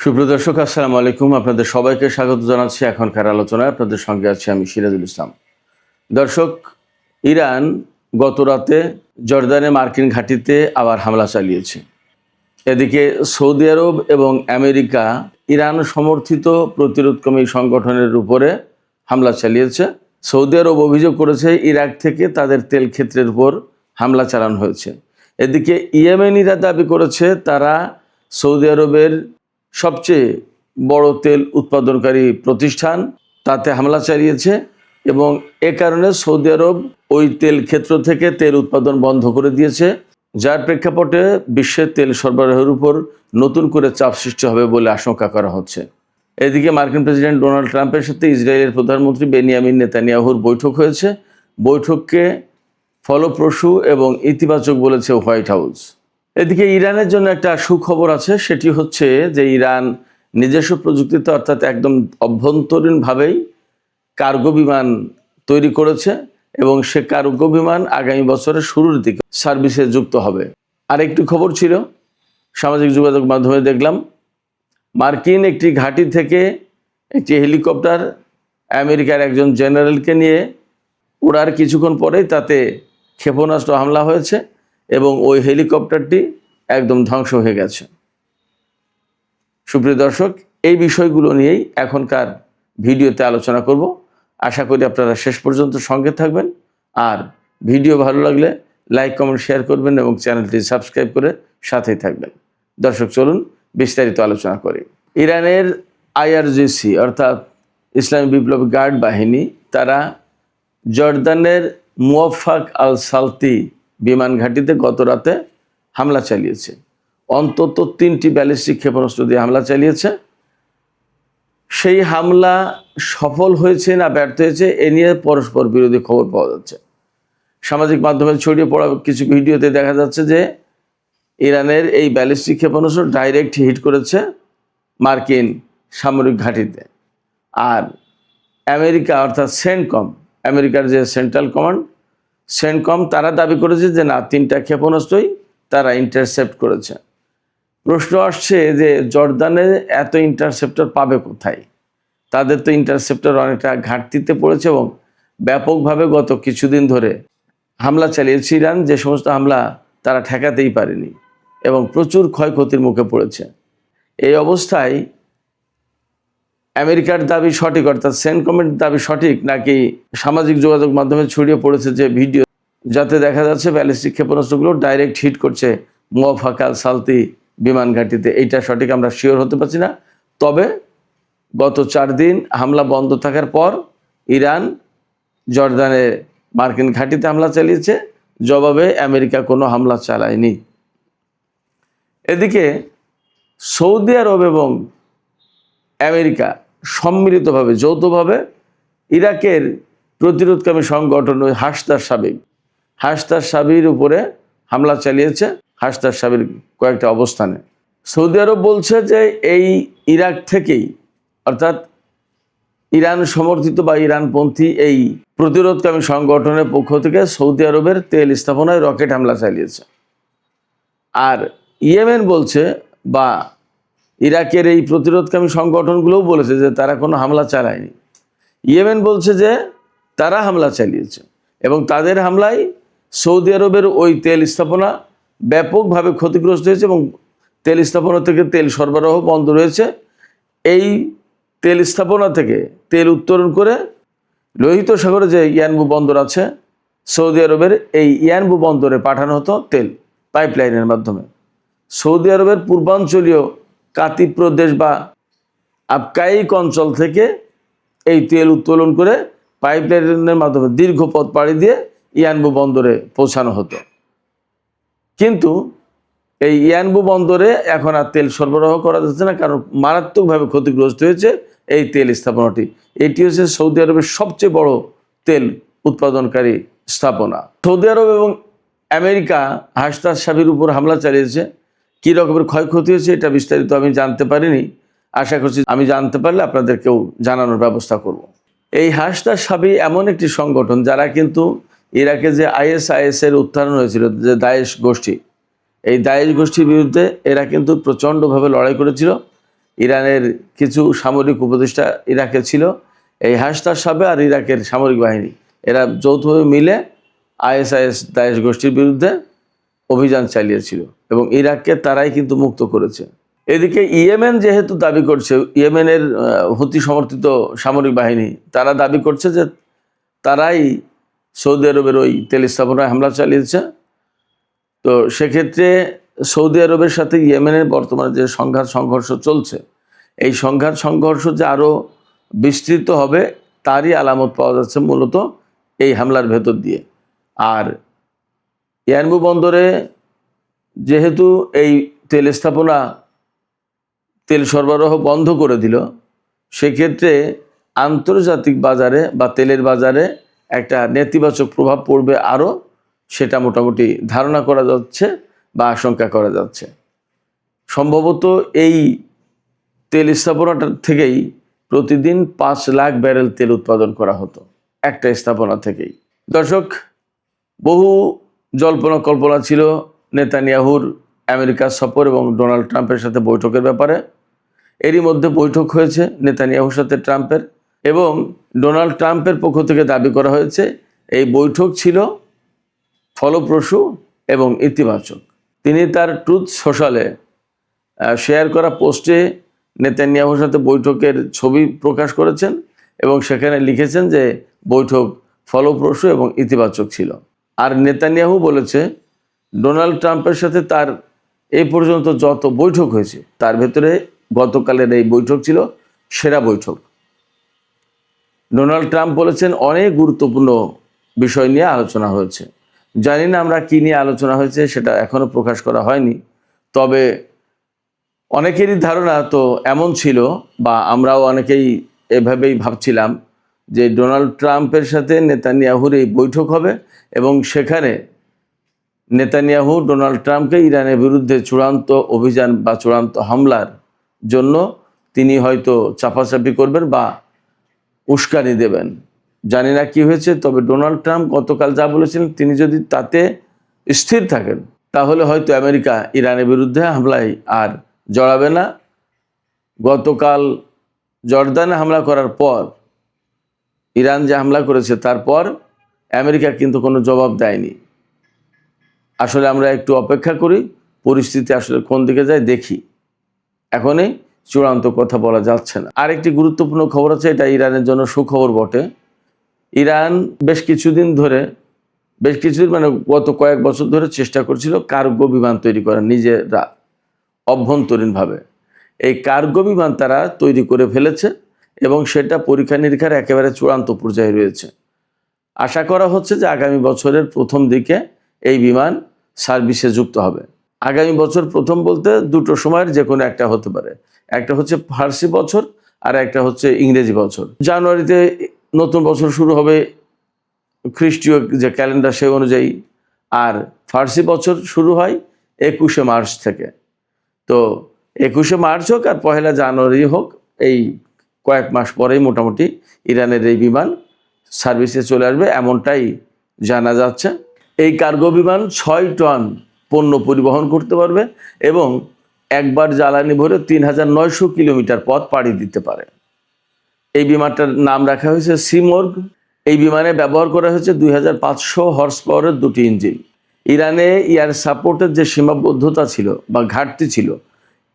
সুপ্রিয় দর্শক, আসসালামু আলাইকুম। আপনাদের সবাইকে স্বাগত জানাচ্ছি এখনকার আলোচনায়। আপনাদের সঙ্গে আছি আমি সিরাজুল ইসলাম। দর্শক, ইরান গত রাতে জর্দানে মার্কিন ঘাঁটিতে আবার হামলা চালিয়েছে। এদিকে সৌদি আরব এবং আমেরিকা ইরান সমর্থিত প্রতিরোধকামী সংগঠনের উপরে হামলা চালিয়েছে। সৌদি আরব অভিযোগ করেছে ইরাক থেকে তাদের তেল ক্ষেত্রের উপর হামলা চালানো হয়েছে। এদিকে ইয়েমেনিরা দাবি করেছে তারা সৌদি আরবের সবচেয়ে বড় তেল উৎপাদনকারী প্রতিষ্ঠান তাতে হামলা চালিয়েছে এবং এ কারণে সৌদি আরব ওই তেল ক্ষেত্র থেকে তেল উৎপাদন বন্ধ করে দিয়েছে, যার প্রেক্ষাপটে বিশ্বের তেল সরবরাহের উপর নতুন করে চাপ সৃষ্টি হবে বলে আশঙ্কা করা হচ্ছে। এদিকে মার্কিন প্রেসিডেন্ট ডোনাল্ড ট্রাম্পের সাথে ইসরায়েলের প্রধানমন্ত্রী বেনিয়ামিন নেতানিয়াহুর বৈঠক হয়েছে। বৈঠককে ফলপ্রসূ এবং ইতিবাচক বলেছে হোয়াইট হাউস। এদিকে ইরানের জন্য একটা সুখবর আছে, সেটি হচ্ছে যে ইরান নিজস্ব প্রযুক্তিতে অর্থাৎ একদম অভ্যন্তরীণভাবেই কার্গো বিমান তৈরি করেছে এবং সে কার্গো বিমান আগামী বছরের শুরুর দিকে সার্ভিসে যুক্ত হবে। আরেকটি খবর ছিল, সামাজিক যোগাযোগ মাধ্যমে দেখলাম মার্কিন একটি ঘাঁটি থেকে একটি হেলিকপ্টার আমেরিকার একজন জেনারেলকে নিয়ে ওড়ার কিছুক্ষণ পরেই তাতে ক্ষেপণাস্ত্র হামলা হয়েছে এবং ওই হেলিকপ্টারটি একদম ধ্বংস হয়ে গেছে। সুপ্রিয় দর্শক, এই বিষয়গুলো নিয়েই এখনকার ভিডিওতে আলোচনা করব। আশা করি আপনারা শেষ পর্যন্ত সঙ্গে থাকবেন, আর ভিডিও ভালো লাগলে লাইক কমেন্ট শেয়ার করবেন এবং চ্যানেলটি সাবস্ক্রাইব করে সাথেই থাকবেন। দর্শক, চলুন বিস্তারিত আলোচনা করি। ইরানের আইআরজিসি অর্থাৎ ইসলামী বিপ্লবী গার্ড বাহিনী তারা জর্দানের মুওয়াফাক আল সালতি বিমান ঘাঁটিতে গত রাতে হামলা চালিয়েছে। অন্তত 3টি ব্যালিস্টিক ক্ষেপণাস্ত্র দিয়ে হামলা চালিয়েছে। সেই হামলা সফল হয়েছে না ব্যর্থ হয়েছে এ নিয়ে পরস্পর বিরোধী খবর পাওয়া যাচ্ছে। সামাজিক মাধ্যমে ছড়িয়ে পড়া কিছু ভিডিওতে দেখা যাচ্ছে যে ইরানের এই ব্যালিস্টিক ক্ষেপণাস্ত্র ডাইরেক্ট হিট করেছে মার্কিন সামরিক ঘাঁটিতে। আর আমেরিকা অর্থাৎ সেন্টকম, আমেরিকার যে সেন্ট্রাল কমান্ড সেন্টকম, তারা দাবি করেছে যে না, 3টা ক্ষেপণাস্ত্রই তারা ইন্টারসেপ্ট করেছে। প্রশ্ন আসছে যে জর্দানে এত ইন্টারসেপ্টর পাবে কোথায়? তাদের তো ইন্টারসেপ্টর অনেকটা ঘাটতিতে পড়েছে এবং ব্যাপকভাবে গত কিছুদিন ধরে হামলা চালিয়েছে ইরান, যে সমস্ত হামলা তারা ঠেকাতেই পারেনি এবং প্রচুর ক্ষয়ক্ষতির মুখে পড়েছে। এই অবস্থায় আমেরিকার দাবি সঠিক অর্থাৎ সেন্টকমের দাবি সঠিক নাকি সামাজিক যোগাযোগ মাধ্যমে ছড়িয়ে পড়েছে যে ভিডিও, যাতে দেখা যাচ্ছে ব্যালিস্টিক ক্ষেপণাস্ত্রগুলো ডাইরেক্ট হিট করছে মুওয়াফাক আল সালতি বিমান ঘাঁটিতে, এইটা সঠিক আমরা শিওর হতে পারছি না। তবে গত 4 দিন হামলা বন্ধ থাকার পর ইরান জর্দানে মার্কিন ঘাঁটিতে হামলা চালিয়েছে, জবাবে আমেরিকা কোনো হামলা চালায়নি। এদিকে সৌদি আরব এবং আমেরিকা সম্মিলিতভাবে যৌথভাবে ইরাকের প্রতিরোধকামী সংগঠন ওই হাসদার সাবির উপরে হামলা চালিয়েছে, হাসদার সাবির কয়েকটা অবস্থানে। সৌদি আরব বলছে যে এই ইরাক থেকেই অর্থাৎ ইরান সমর্থিত বা ইরানপন্থী এই প্রতিরোধকামী সংগঠনের পক্ষ থেকে সৌদি আরবের তেল স্থাপনায় রকেট হামলা চালিয়েছে। আর ইয়েমেন বলছে বা ইরাকের এই প্রতিরোধকামী সংগঠনগুলোও বলেছে যে তারা কোনো হামলা চালায়নি। ইয়েমেন বলছে যে তারা হামলা চালিয়েছে এবং তাদের হামলায় সৌদি আরবের ওই তেল স্থাপনা ব্যাপকভাবে ক্ষতিগ্রস্ত হয়েছে এবং তেল স্থাপনা থেকে তেল সরবরাহ বন্ধ রয়েছে। এই তেল স্থাপনা থেকে তেল উত্তোলন করে লোহিত সাগরে যে ইয়ানবু বন্দর আছে সৌদি আরবের, এই ইয়ানবু বন্দরে পাঠানো হতো তেল পাইপলাইনের মাধ্যমে। সৌদি আরবের পূর্বাঞ্চলীয় কাতি প্রদেশ বা আবকাইক অঞ্চল থেকে এই তেল উত্তোলন করে পাইপলাইনের মাধ্যমে দীর্ঘ পথ পাড়ি দিয়ে ইয়ানবু বন্দরে পৌঁছানো হতো। কিন্তু এই ইয়ানবু বন্দরে এখন আর তেল সরবরাহ করা যাচ্ছে না, কারণ মারাত্মকভাবে ক্ষতিগ্রস্ত হয়েছে এই তেল স্থাপনাটি। এটি হচ্ছে সৌদি আরবের সবচেয়ে বড় তেল উৎপাদনকারী স্থাপনা। সৌদি আরব এবং আমেরিকা হাসদার সাবির উপর হামলা চালিয়েছে। কী রকমের ক্ষয়ক্ষতি হয়েছে এটা বিস্তারিত আমি জানতে পারিনি, আশা করছি আমি জানতে পারলে আপনাদেরকেও জানানোর ব্যবস্থা করব। এই হাসদার সাবি এমন একটি সংগঠন যারা কিন্তু ইরাকে যে আইএসআইএসের উত্থান হয়েছিল, যে দায়েশ গোষ্ঠী, এই দায়েশ গোষ্ঠীর বিরুদ্ধে এরা কিন্তু প্রচণ্ডভাবে লড়াই করেছিল ইরানের কিছু সামরিক উপদেষ্টা ইরাকে ছিল। এই হাসতার সাবে আর ইরাকের সামরিক বাহিনী এরা যৌথভাবে মিলে আইএসআইএস দায়েশ গোষ্ঠীর বিরুদ্ধে অভিযান চালিয়েছিল এবং ইরাককে তারাই কিন্তু মুক্ত করেছে। এদিকে ইয়েমেন যেহেতু দাবি করছে, ইয়েমেনের হুতি সমর্থিত সামরিক বাহিনী তারা দাবি করছে যে তারাই সৌদি আরবের ওই তেল স্থাপনায় হামলা চালিয়েছে। তো সেক্ষেত্রে সৌদি আরবের সাথে ইয়েমেনের বর্তমানে যে সংঘাত সংঘর্ষ চলছে, এই সংঘাত সংঘর্ষ যে আরও বিস্তৃত হবে তারই আলামত পাওয়া যাচ্ছে মূলত এই হামলার ভেতর দিয়ে। আর ইয়ানবু বন্দরে যেহেতু এই তেল স্থাপনা তেল সরবরাহ বন্ধ করে দিল, সেক্ষেত্রে আন্তর্জাতিক বাজারে বা তেলের বাজারে একটা নেতিবাচক প্রভাব পড়বে আরও, সেটা মোটামুটি ধারণা করা যাচ্ছে বা আশঙ্কা করা যাচ্ছে। সম্ভবত এই তেল স্থাপনাটা থেকেই প্রতিদিন 5 লাখ ব্যারেল তেল উৎপাদন করা হতো একটা স্থাপনা থেকেই। দর্শক, বহু জল্পনা কল্পনা ছিল নেতানিয়াহুর আমেরিকা সফর এবং ডোনাল্ড ট্রাম্পের সাথে বৈঠকের ব্যাপারে। এরই মধ্যে বৈঠক হয়েছে নেতানিয়াহুর সাথে ট্রাম্পের, এবং ডোনাল্ড ট্রাম্পের পক্ষ থেকে দাবি করা হয়েছে এই বৈঠক ছিল ফলপ্রসূ এবং ইতিবাচক। তিনি তার ট্রুথ সোশ্যালে শেয়ার করা পোস্টে নেতানিয়াহুর সাথে বৈঠকের ছবি প্রকাশ করেছেন এবং সেখানে লিখেছেন যে বৈঠক ফলপ্রসূ এবং ইতিবাচক ছিল। আর নেতানিয়াহু বলেছে ডোনাল্ড ট্রাম্পের সাথে তার এই পর্যন্ত যত বৈঠক হয়েছে তার ভেতরে গতকালের এই বৈঠক ছিল সেরা বৈঠক। ডোনাল্ড ট্রাম্প বলেছেন অনেক গুরুত্বপূর্ণ বিষয় নিয়ে আলোচনা হয়েছে। জানি না আমরা কী নিয়ে আলোচনা হয়েছে, সেটা এখনও প্রকাশ করা হয়নি। তবে অনেকেরই ধারণা তো এমন ছিল, বা আমরাও অনেকেই এভাবেই ভাবছিলাম যে ডোনাল্ড ট্রাম্পের সাথে নেতানিয়াহুর এই বৈঠক হবে এবং সেখানে নেতানিয়াহু ডোনাল্ড ট্রাম্পকে ইরানের বিরুদ্ধে চূড়ান্ত অভিযান বা চূড়ান্ত হামলার জন্য তিনি হয়তো চাপাচাপি করবেন বা উস্কানি দেবেন। জানি না কি হয়েছে, তবে ডোনাল্ড ট্রাম্প গতকাল যা বলেছিলেন তিনি যদি তাতে স্থির থাকেন তাহলে হয়তো আমেরিকা ইরানের বিরুদ্ধে হামলায় আর জড়াবে না। গতকাল জর্দানে হামলা করার পর, ইরান যে হামলা করেছে তারপর আমেরিকা কিন্তু কোনো জবাব দেয়নি। আসলে আমরা একটু অপেক্ষা করি, পরিস্থিতি আসলে কোন দিকে যায় দেখি। এখনই চূড়ান্ত কথা বলা যাচ্ছে না। আরেকটি গুরুত্বপূর্ণ খবর আছে, এটা ইরানের জন্য সুখবর বটে। ইরান বেশ কিছুদিন মানে গত কয়েক বছর ধরে চেষ্টা করছিল কার্গো বিমান তৈরি করার নিজেরা অভ্যন্তরীণভাবে। এই কার্গো বিমান তারা তৈরি করে ফেলেছে এবং সেটা পরীক্ষা নিরীক্ষার একেবারে চূড়ান্ত পর্যায়ে রয়েছে। আশা করা হচ্ছে যে আগামী বছরের প্রথম দিকে এই বিমান সার্ভিসে যুক্ত হবে। আগামী বছর প্রথম বলতে দুটো সময়ের যে কোনো একটা হতে পারে, একটা হচ্ছে ফার্সি বছর আর একটা হচ্ছে ইংরেজি বছর। জানুয়ারিতে নতুন বছর শুরু হবে খ্রিস্টীয় যে ক্যালেন্ডার সেই অনুযায়ী, আর ফার্সি বছর শুরু হয় 21শে মার্চ থেকে। তো 21শে মার্চ হোক আর 1 জানুয়ারি হোক, এই কয়েক মাস পরেই মোটামুটি ইরানের এই বিমান সার্ভিসে চলে আসবে এমনটাই জানা যাচ্ছে। এই কার্গো বিমান 6 টন পণ্য পরিবহন করতে পারবে এবং একবার জ্বালানি ভরে 3900 কিলোমিটার পথ পাড়ি দিতে পারে। এই বিমানটার নাম রাখা হয়েছে সিমোর্গ। এই বিমানে ব্যবহার করা হয়েছে 2500 হর্স পাওয়ারের 2টি ইঞ্জিন। ইরানে এয়ার সাপোর্টের যে সীমাবদ্ধতা ছিল বা ঘাটতি ছিল,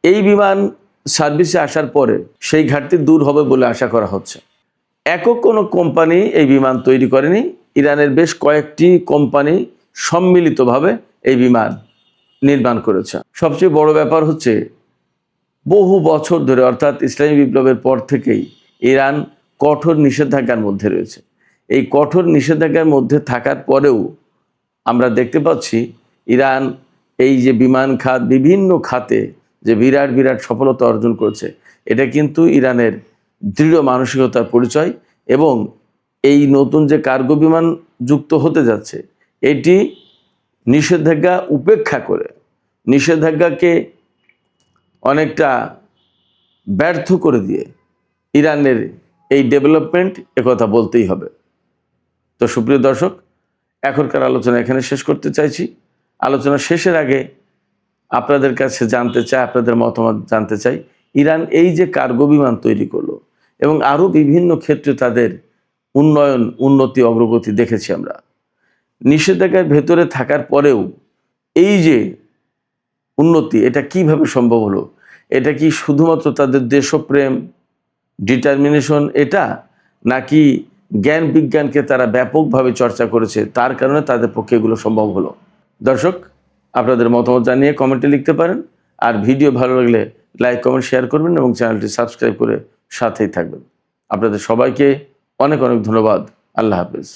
এই বিমান সার্ভিসে আসার পরে সেই ঘাটতি দূর হবে বলে আশা করা হচ্ছে। একক কোনো কোম্পানি এই বিমান তৈরি করেনি, ইরানের বেশ কয়েকটি কোম্পানি সম্মিলিতভাবে এই বিমান নির্মাণ করেছে। সবচেয়ে বড় ব্যাপার হচ্ছে বহু বছর ধরে, অর্থাৎ ইসলামী বিপ্লবের পর থেকেই ইরান কঠোর নিষেধাজ্ঞার মধ্যে রয়েছে। এই কঠোর নিষেধাজ্ঞার মধ্যে থাকার পরেও আমরা দেখতে পাচ্ছি ইরান এই যে বিমান খাত, বিভিন্ন খাতে যে বিরাট বিরাট সফলতা অর্জন করেছে, এটা কিন্তু ইরানের দৃঢ় মানসিকতার পরিচয়। এবং এই নতুন যে কার্গো বিমান যুক্ত হতে যাচ্ছে, এটি নিষেধাজ্ঞা উপেক্ষা করে, নিষেধাজ্ঞাকে অনেকটা ব্যর্থ করে দিয়ে ইরানের এই ডেভেলপমেন্ট, একথা বলতেই হবে। তো সুপ্রিয় দর্শক, এখনকার আলোচনা এখানে শেষ করতে চাইছি। আলোচনা শেষের আগে আপনাদের কাছে জানতে চাই, আপনাদের মতামত জানতে চাই, ইরান এই যে কার্গো বিমান তৈরি করলো এবং আরও বিভিন্ন ক্ষেত্রে তাদের উন্নতি অগ্রগতি দেখেছি আমরা। নিষেধাজ্ঞার ভেতরে থাকার পরেও এই যে উন্নতি, এটা কিভাবে সম্ভব হলো? এটা কি শুধুমাত্র তাদের দেশপ্রেম, ডিটারমিনেশন এটা, নাকি জ্ঞান বিজ্ঞানকে তারা ব্যাপকভাবে চর্চা করেছে, তার কারণে তাদের পক্ষে এগুলো সম্ভব হলো? দর্শক, আপনাদের মতামত জানিয়ে কমেন্টে লিখতে পারেন। আর ভিডিও ভালো লাগলে লাইক, কমেন্ট, শেয়ার করবেন এবং চ্যানেলটি সাবস্ক্রাইব করে সাথেই থাকবেন। আপনাদের সবাইকে অনেক অনেক ধন্যবাদ। আল্লাহ হাফেজ।